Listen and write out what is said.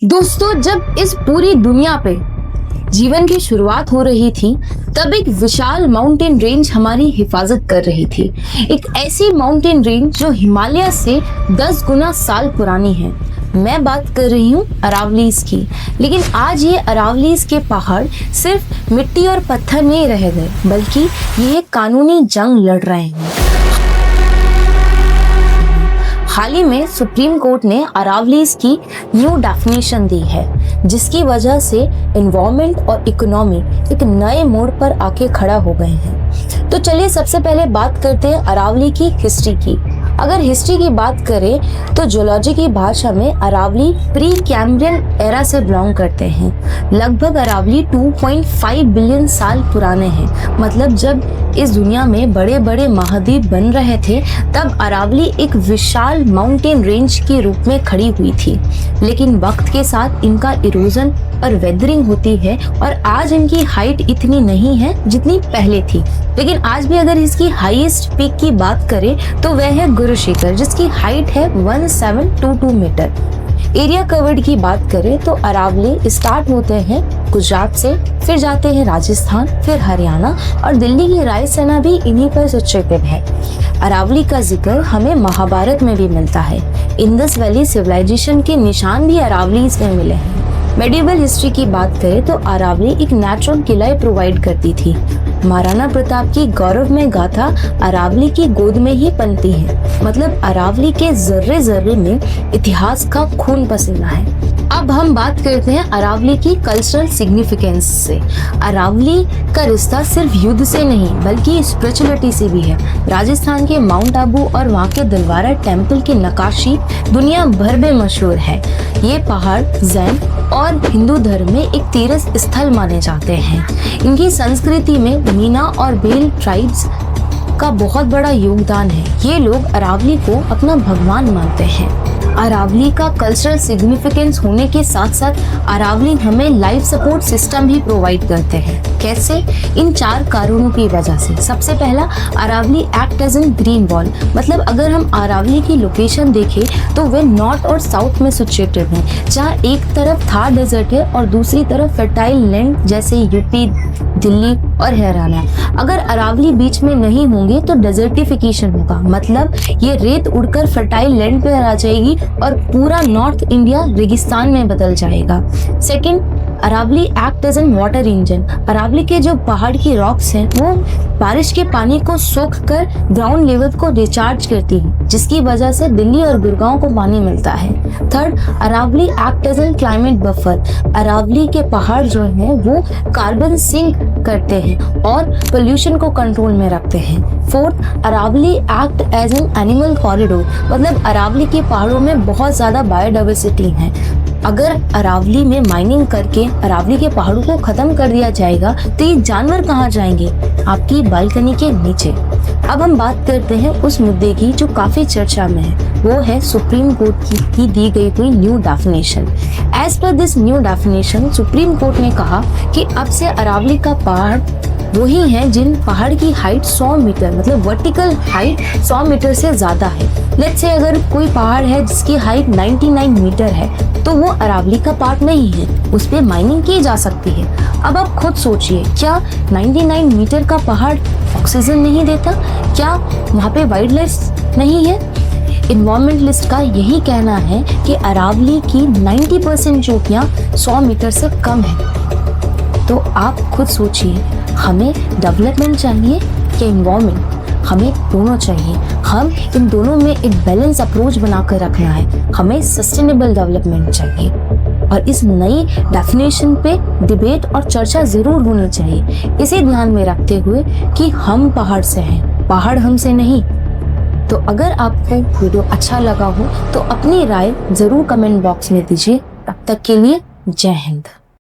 दोस्तों, जब इस पूरी दुनिया पे जीवन की शुरुआत हो रही थी, तब एक विशाल माउंटेन रेंज हमारी हिफाजत कर रही थी। एक ऐसी माउंटेन रेंज जो हिमालय से 10 गुना साल पुरानी है। मैं बात कर रही हूँ अरावलीज की। लेकिन आज ये अरावलीज के पहाड़ सिर्फ मिट्टी और पत्थर नहीं रह गए, बल्कि ये एक कानूनी जंग लड़ रहे हैं। हाल ही में सुप्रीम कोर्ट ने अरावलीज की न्यू डेफिनेशन दी है, जिसकी वजह से एनवायरनमेंट और इकोनॉमी एक नए मोड़ पर आके खड़ा हो गए हैं। तो चलिए सबसे पहले बात करते हैं अरावली की हिस्ट्री की। अगर हिस्ट्री की बात करें तो ज्योलॉजी की भाषा में अरावली प्री कैम्ब्रियन एरा से बिलोंग करते हैं। लगभग अरावली 2.5 बिलियन साल पुराने हैं। मतलब जब इस दुनिया में बड़े बड़े महाद्वीप बन रहे थे, तब अरावली एक विशाल माउंटेन रेंज के रूप में खड़ी हुई थी। लेकिन वक्त के साथ इनका इरोजन और वेदरिंग होती है और आज इनकी हाइट इतनी नहीं है जितनी पहले थी। लेकिन आज भी अगर इसकी हाईएस्ट पीक की बात करें तो वह है गुरु शिखर, जिसकी हाइट है 1722 मीटर। एरिया कवर्ड की बात करें तो अरावली स्टार्ट होते हैं गुजरात से, फिर जाते हैं राजस्थान, फिर हरियाणा और दिल्ली की रायसेना भी इन्हीं पर सिचुएटेड है। अरावली का जिक्र हमें महाभारत में भी मिलता है। इंडस वैली सिविलाइजेशन के निशान भी अरावलीज में मिले हैं। मेडिवल हिस्ट्री की बात करें तो अरावली एक नेचुरल किला प्रोवाइड करती थी। महाराणा प्रताप की गौरवमय गाथा अरावली की गोद में ही पनती है। मतलब अरावली के जर्रे जर्रे में इतिहास का खून पसीना है। अब हम बात करते हैं अरावली की कल्चरल सिग्निफिकेंस से। अरावली का रिश्ता सिर्फ युद्ध से नहीं बल्कि स्पिरिचुअलिटी से भी है। राजस्थान के माउंट आबू और वहाँ के दिलवारा टेम्पल की नक्काशी दुनिया भर में मशहूर है। ये पहाड़ जैन और हिंदू धर्म में एक तीर्थ स्थल माने जाते हैं। इनकी संस्कृति में मीना और बेल ट्राइब्स का बहुत बड़ा योगदान है। ये लोग अरावली को अपना भगवान मानते हैं। अरावली का कल्चरल सिग्निफिकेंस होने के साथ साथ अरावली हमें लाइफ सपोर्ट सिस्टम भी प्रोवाइड करते हैं। कैसे? इन 4 कारणों की वजह से। सबसे पहला, Aravalli act as an green wall. मतलब अगर हम अरावली की लोकेशन देखें तो वे नॉर्थ और साउथ में सिचुएटेड हैं, जहाँ एक तरफ थार डेजर्ट है और दूसरी तरफ फर्टाइल लैंड जैसे यूपी, दिल्ली और हरियाणा। अगर अरावली बीच में नहीं होंगे तो डेजर्टिफिकेशन होगा। मतलब ये रेत उड़कर फर्टाइल लैंड पे आ जाएगी और पूरा नॉर्थ इंडिया रेगिस्तान में बदल जाएगा। Second, Aravalli act as an water engine. Aravalli के जो पहाड़ की रॉक्स हैं वो बारिश के पानी को सोख कर ग्राउंड लेवल को रिचार्ज करती है, जिसकी वजह से दिल्ली और गुड़गांव को पानी मिलता है। Third, Aravalli act as an climate buffer. Aravalli के पहाड़ जो हैं वो कार्बन सिंक करते हैं और पोल्यूशन को कंट्रोल में रखते हैं। Fourth, Aravalli act as an animal corridor. मतलब अरावली के पहाड़ों में बहुत ज्यादा बायोडाइवर्सिटी है। अगर अरावली में माइनिंग करके अरावली के पहाड़ों को खत्म कर दिया जाएगा तो ये जानवर कहाँ जाएंगे? आपकी बालकनी के नीचे। अब हम बात करते हैं उस मुद्दे की जो काफी चर्चा में है, वो है सुप्रीम कोर्ट की दी गई हुई new definition. As per this new definition, supreme court ने कहा कि अब से अरावली का पहाड़ वही हैं जिन पहाड़ की हाइट 100 मीटर, मतलब वर्टिकल हाइट 100 मीटर से ज्यादा है। लेट्स से अगर कोई पहाड़ है जिसकी हाइट 99 मीटर है तो वो अरावली का पार्ट नहीं है, उस पे माइनिंग की जा सकती है। अब आप खुद सोचिए, क्या 99 मीटर का पहाड़ ऑक्सीजन नहीं देता? क्या वहाँ पे वाइल्ड लाइफ नहीं है? एनवायरमेंटलिस्ट का यही कहना है कि अरावली की 90% चोटियाँ 100 मीटर से कम है। तो आप खुद सोचिए, हमें डेवलपमेंट चाहिए कि एनवायरमेंट? हमें दोनों चाहिए। हम इन दोनों में एक बैलेंस अप्रोच बनाकर रखना है। हमें सस्टेनेबल डेवलपमेंट चाहिए और इस नई डेफिनेशन पे डिबेट और चर्चा जरूर होनी चाहिए, इसे ध्यान में रखते हुए कि हम पहाड़ से हैं, पहाड़ हमसे नहीं। तो अगर आपको वीडियो अच्छा लगा हो तो अपनी राय जरूर कमेंट बॉक्स में दीजिए। तब तक के लिए जय हिंद।